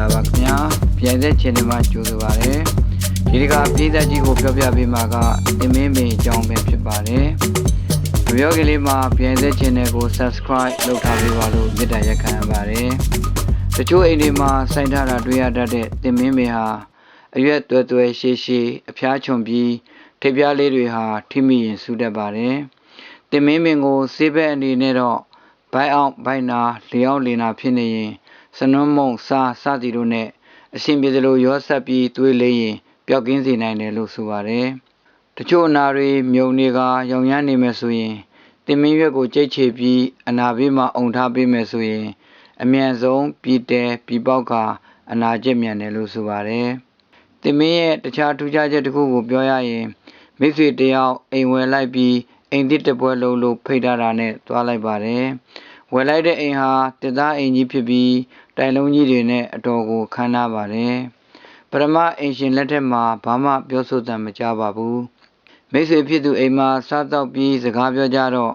တာပါခင်ဗျာပြန်တဲ့ချင်တယ်မှာကြိုးစားပါတယ်ဒီကပြည်သက်ကြီးကိုပြောပြပေးမှာကတင်မင်းပင်အကြောင်းပဲဖြစ်ပါတယ်ဗီဒီယိုကလေးမှာပြန်တဲ့ချင်တယ်ကို subscribe လုပ်ထားပေးပါလို့မေတ္တာရက်ခံပါတယ်တချို့အိမ်တွေမှာစိုက်ထားတာတွေ့ရတတ်တဲ့တင်မင်းပင်ဟာအရွက်တွဲတွဲရှည်ရှည်အဖျားချွန်ပြီးထိပ်ပြားလေးတွေဟာထိမိရင်ဆူတတ်ပါတယ်တင်မင်းပင်ကိုဆေးဘက်အနေနဲ့တော့ဘိုက်အောင်ဘိုက်နာလျောင်းလင်နာဖြစ်နေရင်စနွန်းမုံစားစသည်တို့နဲ့အရှင်ပြေသလိုရောဆက်ပြီးသွေးလေးရင်ပျောက်ကင်းစေနိုင်တယ်လို့ဆိုပါတယ်တချို့အနာတွေမြုံတွေကရောင်ရမ်းနေမယ်ဆိုရင်တင်မင်းရွက်ကိုကြိတ်ချေပြီးအနာဘေးမှာအုံထားပေးမယ်ဆိုရင်အမြန်ဆုံးပြည်တဲပြည်ပေါက်ကအနာကျက်မြန်တယ်လို့ဆိုပါတယ်တင်မင်းရဲ့တခြားထူးခြားချက်တစ်ခုကိုပြောရရင်မိတ်ဆွေတယောက်အိမ်ဝယ်လိုက်ပြီးအိမ်တစ်တပွဲလုံးလို့ဖိတ်ထားတာနဲ့သွားလိုက်ပါတယ်ဝယ်လိုက်တဲ့အိမ်ဟာတစ်သားအိမ်ကြီးဖြစ်ပြီးတိုင်လုံးကြီးတွေနဲ့အတော်ကိုခမ်းနားပါတယ်ပရမအိမ်ရှင်လက်ထက်မှာဘာမှပြောဆိုတတ်မကြပါဘူးမိတ်ဆွေဖြစ်သူအိမ်မှာစားတော့ပြီးစကားပြောကြတော့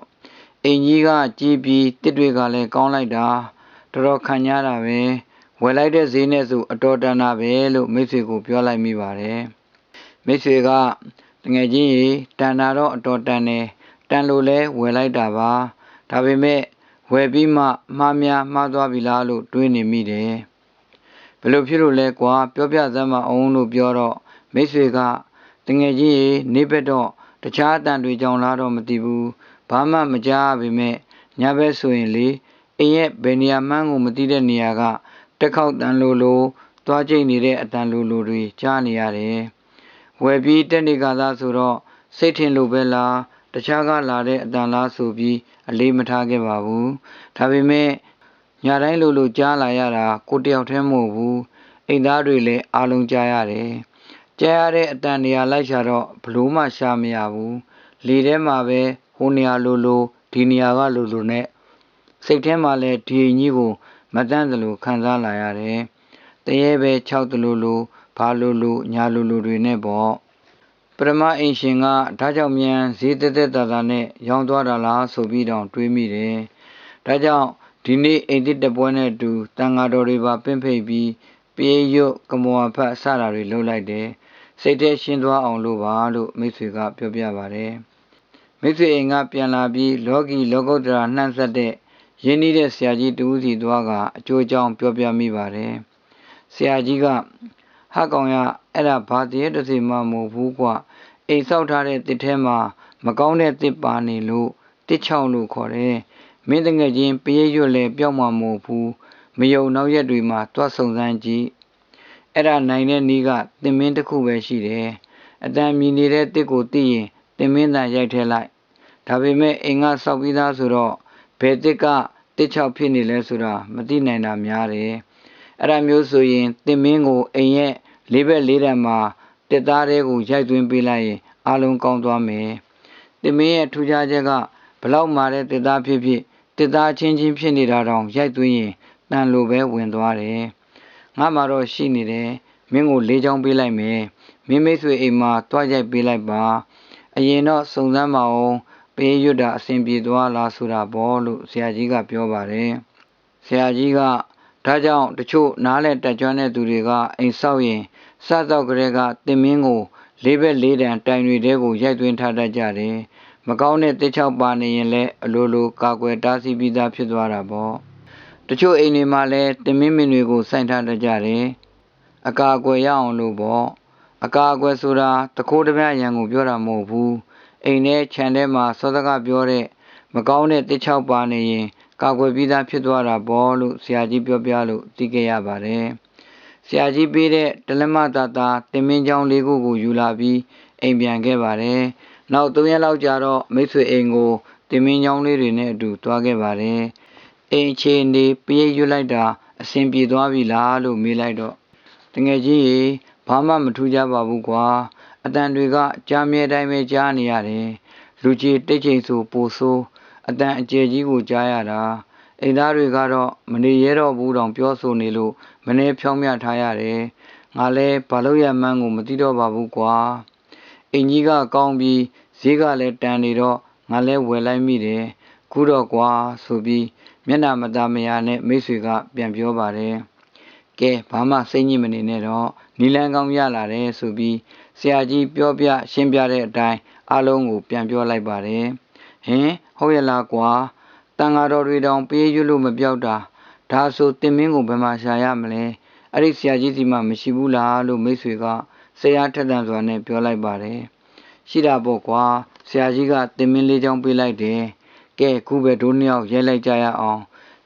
အိမ်ကြီးကကြီးပြီးတစ်တွေကလည်းကောင်းလိုက်တာတော်တော်ခံရတာပဲဝယ်လိုက်တဲ့ဈေးနဲ့ဆိုအတော်တန်တာပဲလို့မိတ်ဆွေကိုပြောလိုက်မိပါတယ်မိတ်ဆွေကတငယ်ချင်းကြီးတန်တာတော့အတော်တန်တယ်တန်လို့လဲဝယ်လိုက်တာပါဒါပေမဲ့ဝယ်ပြီးမှမှားများမှားသွားပြီလားလို့တွေးနေမိတယ်ဘယ်လိုဖြစ်လို့လဲကွာပြောပြစမ်းမအောင်လို့ပြောတော့မိတ်ဆွေကတငယ်ချင်းရေနေဘက်တော့တခြားအတန်တွေကြောင့်လားတော့မသိဘူးဘာမှမကြားပေမဲ့ညဘက်ဆိုရင်လေအိမ်ရဲ့ဘယ်နေရာမှန်းကိုမသိတဲ့နေရာကတက်ခေါက်တန်လိုသွားကျိတ်နေတဲ့အတန်လိုတွေကြားနေရတယ်ဝယ်ပြီးတက်နေကသာဆိုတော့စိတ်ထင်လို့ပဲလားတခြားကလာတဲ့အတန်လားဆိုပြီးအလေးမထားခဲ့ပါဘူးဒါပေမဲ့ညတိုင်းလိုကြားလာရတာကိုတယောက်တည်းမဟုတ်ဘူးအိမ်သားတွေလည်းအားလုံးကြားရတယ်ကြားရတဲ့အတန်နေရာလိုက်ရှာတော့ဘလို့မှရှာမရဘူးလေထဲမှာပဲဟိုနေရာလိုဒီနေရာကလိုနဲ့စိတ်ထဲမှာလည်းဒီအိမ်ကြီးကိုမတန်းသလိုခံစားလာရတယ်တရေပဲ6တလိုဘာလိုညာလိုတွေနဲ့ပေါ့ပရမအိမ်ရှင်ကဒါကြောင့်မြန်ဈေးတက်တာနဲ့ရောင်းသွားတာလားဆိုပြီးတော့တွေးမိတယ်ဒါကြောင့်ဒီနေ့အိမ်တစ်တပွဲနဲ့တူတန်ဃာတော်တွေပါပင့်ဖိတ်ပြီးပြေးရွတ်ကမောဖတ်စတာတွေလုပ်လိုက်တယ်စိတ်ထဲရှင်းသွားအောင်လို့ပါလို့မိတ်ဆွေကပြောပြပါတယ်မိတ်ဆွေအိမ်ကပြန်လာပြီးလောကီလောကုတ္တရာနှံ့ဆက်တဲ့ရင်းနှီးတဲ့ဆရာကြီးတူးစီသွားကအကျိုးအကြောင်းပြောပြမိပါတယ်ဆရာကြီးကဟာကောင်ရအဲ့ဒါဘာတည်းတစ်စီမှမဟုတ်ဘူးကွအိမ်ဆောက်ထားတဲ့တစ်ထဲမှာမကောင်းတဲ့တစ်ပါနေလို့တစ်ချောင်းလို့ခေါ်တယ်မင်းတငယ်ချင်းပြေးရွတ်လဲပျောက်မှာမဟုတ်ဘူးမယုံနောက်ရက်တွေမှာတွတ်ဆုံစမ်းကြည့်အဲ့ဒါနိုင်တဲ့နီးကတင်မင်းတစ်ခုပဲရှိတယ်အတန်မြည်နေတဲ့တစ်ကိုသိရင်တင်မင်းတန်ရိုက်ထဲလိုက်ဒါပေမဲ့အိမ်ကစောက်ပြီးသားဆိုတော့ဘယ်တစ်ကတစ်ချောက်ဖြစ်နေလဲဆိုတာမသိနိုင်တာများတယ်အဲ့ဒါမျိုးဆိုရင်တင်မင်းကိုအိမ်ရဲ့လေးဘက်လေးတန်မှာတစ်သားတွေကိုရိုက်သွင်းပေးလိုက်ရင်အလုံးကောင်းသွားမယ်တင်မင်းရဲ့ထူးခြားချက်ကဘလောက်မာတဲ့တစ်သားဖြစ်တစ်သားချင်းဖြစ်နေတာတောင်ရိုက်သွင်းရင်တန်လိုပဲဝင်သွားတယ်ငါမှတော့ရှိနေတယ်မင်းကိုလေးချောင်းပေးလိုက်မယ်မင်းမိတ်ဆွေအိမ်မှာတွားရိုက်ပေးလိုက်ပါအရင်တော့စုံစမ်းမအောင်ပေးရွတ်တာအဆင်ပြေသွားလားဆိုတာပေါ့လို့ဆရာကြီးကပြောပါတယ်ဆရာကြီးကဒါကြောင့်တချို့နားလဲတက်ကြွတဲ့သူတွေကအိမ်ဆောက်ရင်စတော့ကလေးကတင်မင်းကိုလေးဘက်လေးတန်တိုင်တွေတဲကိုရိုက်သွင်းထားတတ်ကြတယ်မကောင်းတဲ့တစ်ချောက်ပါနေရင်လည်းအလိုကာကွယ်တားဆီးပြီးသားဖြစ်သွားတာပေါ့တချို့အိမ်တွေမှာလည်းတင်မင်းတွေကိုစိုက်ထားတတ်ကြတယ်အကာအကွယ်ရအောင်လို့ပေါ့အကာအကွယ်ဆိုတာတခိုးတပြရန်ကိုပြောတာမဟုတ်ဘူးအိမ်ထဲခြံထဲမှာစောစကပြောတဲ့မကောင်းတဲ့တစ်ချောက်ပါနေရင်ကာကွယ်ပြီးသားဖြစ်သွားတာပေါ့လို့ဆရာကြီးပြောပြလို့သိခဲ့ရပါတယ်ဆရာကြီးပေးတဲ့တလက်မတာတင်မင်းချောင်းလေးခုကိုယူလာပြီးအိမ်ပြန်ခဲ့ပါတယ်နောက်3ရက်လောက်ကြာတော့မိတ်ဆွေအိမ်ကိုတင်မင်းချောင်းလေးတွေနဲ့အတူတွားခဲ့ပါတယ်အိမ်ချေနေပြေးရွတ်လိုက်တာအဆင်ပြေသွားပြီလားလို့မေးလိုက်တော့တငယ်ကြီးရေဘာမှမထူးကြပါဘူးကွာအတန်တွေကကြားမြဲတိုင်းပဲကြားနေရတယ်လူကြီးတိတ်ချိန်ဆိုပိုဆိုးအတန်အကျယ်ကြီးကိုကြားရတာအိမ်သားတွေကတော့မနေရတော့ဘူးတောင်ပြောဆိုနေလို့မနေဖြောင်းမြထားရတယ်ငါလဲဘာလို့ရမှန်းကိုမသိတော့ပါဘူးကွာအိမ်ကြီးကကောင်းပြီးဈေးကလည်းတန်နေတော့ငါလဲဝယ်လိုက်မိတယ်ခုတော့ကွာဆိုပြီးမျက်နှာမသားမယာနဲ့မိတ်ဆွေကပြန်ပြောပါတယ် ကဲဘာမှစိတ်ညစ်မနေနဲ့တော့နီလန်းကောင်းရလာတယ်ဆိုပြီးဆရာကြီးပြောပြရှင်းပြတဲ့အတိုင်းအားလုံးကိုပြန်ပြောလိုက်ပါတယ်ဟင်ဟုတ်ရလားကွာတန်ဃာတော်တွေတောင်ပေးရွလို့မပြောက်တာဒါဆိုတင်မင်းကိုဘယ်မှာရှာရမလဲအဲ့ဒီဆရာကြီးစီမှမရှိဘူးလားလို့မိတ်ဆွေကဆရာထက်သန်စွာနဲ့ပြောလိုက်ပါတယ်ရှိတာပေါ့ကွာဆရာကြီးကတင်မင်းလေးချောင်းပေးလိုက်တယ်ကဲခုပဲဒိုးနှစ်ယောက်ရိုက်လိုက်ကြရအောင်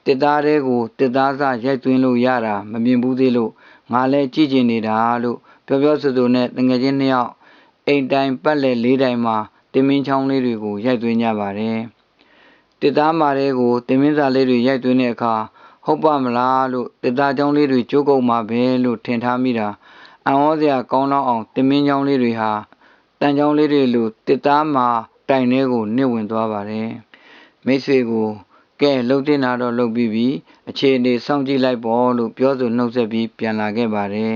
တစ်သားတဲ့ကိုတစ်သားစရိုက်သွင်းလို့ရတာမမြင်ဘူးသေးလို့ငါလည်းကြည့်ကျင်နေတာလို့ပြောဆိုဆိုနဲ့တငယ်ချင်းနှစ်ယောက်အိမ်တိုင်ပတ်လက်လေးတိုင်မှာတင်မင်းချောင်းလေးတွေကိုရိုက်သွင်းကြပါတယ်တစ်သားမာတဲ့ကိုတင်မင်းစာလေးတွေရိုက်သွင်းတဲ့အခါဟုတ်ပါမလားလို့တစ်သားချောင်းလေးတွေကျိုးကုန်မှာပဲလို့ထင်ထားမိတာအံ့ဩစရာကောင်းတော့အောင်တင်မင်းချောင်းလေးတွေဟာတန်ချောင်းလေးတွေလိုတစ်သားမှာတိုင်ထဲကိုနစ်ဝင်သွားပါတယ်မိတ်ဆွေကိုကဲလှုပ်တင်တာတော့လှုပ်ပြီးပြီအခြေအနေစောင့်ကြည့်လိုက်ပေါ့လို့ပြောဆိုနှုတ်ဆက်ပြီးပြန်လာခဲ့ပါတယ်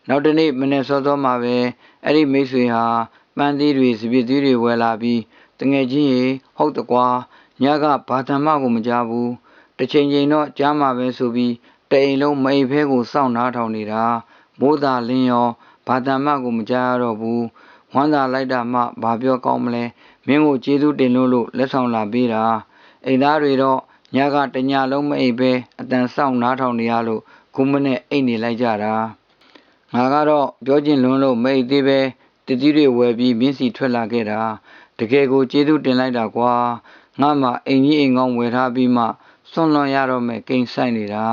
နောက်တနေ့မနေ့စောစောမှာပဲအဲ့ဒီမိတ်ဆွေဟာပန်းသီးတွေစပစ်သီးတွေဝယ်လာပြီးတငယ်ချင်းရေဟုတ်တကွာညကဘာတမ်းမကိုမကြဘူးတစ်ချိန်ချိန်တော့ကြားမှာပဲဆိုပြီးတအိမ်လုံးမအိပ်ဖဲကိုစောင့်နားထောင်နေတာမိုးသာလင်းရောဘာတမ်းမကိုမကြားရတော့ဘူးဝမ်းသာလိုက်တာမှဘာပြောကောင်းမလဲမင်းကိုကျေးဇူးတင်လို့လက်ဆောင်လာပေးတာအိမ်သားတွေတော့ညကတညလုံးမအိပ်ပဲအတန်စောင့်နားထောင်နေရလို့ခုမနဲ့အိတ်နေလိုက်ကြတာငါကတော့ပြောကျင်လွန်းလို့မအိပ်သေးပဲတတိတွေဝယ်ပြီးမြင်းစီထွက်လာခဲ့တာတကယ်ကိုကျေးဇူးတင်လိုက်တာကွာငါမှအိမ်ကြီးအိမ်ကောင်းဝယ်ထားပြီးမှစွန့်လွန်ရတော့မယ်ကိန်းဆိုင်နေတာ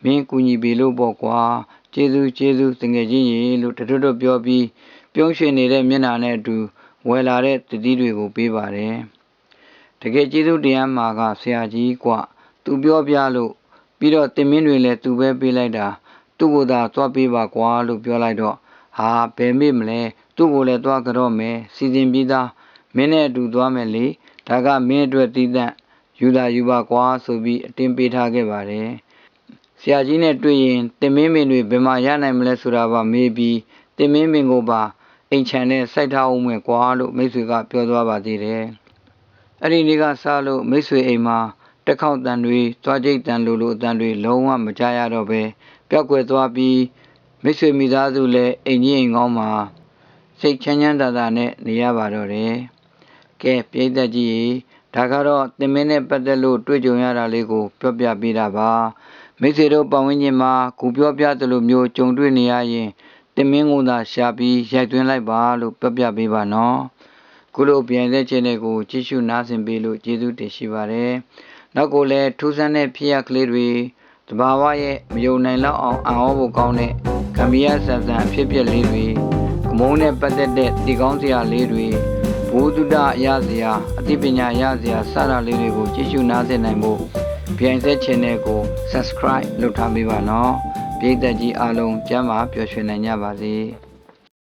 မင်းကူညီပေးလို့ပေါ့ကွာကျေးဇူးတငယ်ချင်းရေလို့တတွတ်ပြောပြီးပြုံးရွှင်နေတဲ့မျက်နှာနဲ့အတူဝယ်လာတဲ့တတိတွေကိုပေးပါတယ်တကယ်ကျေးဇူးတရားမှာကဆရာကြီးกว่าသူပြောပြလို့ပြီးတော့တင်မင်းတွေလည်းသူပဲပေးလိုက်တာသူ့ကိုယ်သာသွားပေးပါကွာလို့ပြောလိုက်တော့ဟာဘယ်မေ့မလဲသူ့ကိုလည်းသွားကြတော့မယ်စီစဉ်ပြီးသားမင်းနဲ့အတူသွားမယ်လေဒါကမင်းအတွက်တည်တံ့ယူပါကွာဆိုပြီးအတင်းပေးထားခဲ့ပါတယ်ဆရာကြီးနဲ့တွေ့ရင်တင်မင်းမင်းတွေဘယ်မှာရနိုင်မလဲဆိုတာပါမေးပြီးတင်မင်းမင်းကိုပါအိမ်ချန်နဲ့စိုက်ထားအောင်မယ်ကွာလို့မိတ်ဆွေကပြောသွားပါသေးတယ်အဲ့ဒီနေ့ကစလို့မိတ်ဆွေအိမ်မှာတက်ခေါက်တန်တွေသွားကြိတ်တန်လိုအတန်တွေလုံးဝမကြားရတော့ပဲပျောက်ကွယ်သွားပြီးမိတ်ဆွေမိသားစုလည်းအိမ်ကြီးအိမ်ကောင်းမှာစိတ်ချမ်းသာနဲ့နေရပါတော့တယ်ကဲပြိဿကြီးဒါကတော့တင်မင်းနဲ့ပတ်သက်လို့တွေ့ကြုံရတာလေးကိုပြောပြပေးတာပါမိတ်ဆွေတို့ပတ်ဝန်းကျင်မှာခုပြောပြသလိုမျိုးကြုံတွေ့နေရရင်တင်မင်းကိုသာရှာပြီးရိုက်သွင်းလိုက်ပါလို့ပြောပြပေးပါနော်ခုလိုပြန်တဲ့ခြင်းတွေကိုကြည့်ရှုနားဆင်ပေးလို့ကျေးဇူးတင်ရှိပါတယ်နောက်ကိုလည်းထူးဆန်းတဲ့ဖြစ်ရပ်ကလေးတွေတဘာဝရဲ့မယုံနိုင်လောက်အောင်အံ့ဩဖို့ကောင်းတဲ့ကံမရဆန်ဆန်အဖြစ်ပြက်လေးတွေကမုန်းနဲ့ပတ်သက်တဲ့တည်ကောင်းစရာလေးတွေဘုဒ္ဓရစရာအသိပညာရစရာစတာလေးတွေကိုကြည့်ရှုနားဆင်နိုင်ဖို့ပြန်တဲ့ channel ကို subscribe လုပ်ထားပေးပါနော်ပရိသတ်ကြီးအားလုံးကျမ်းမာပျော်ရွှင်နိုင်ကြပါစေ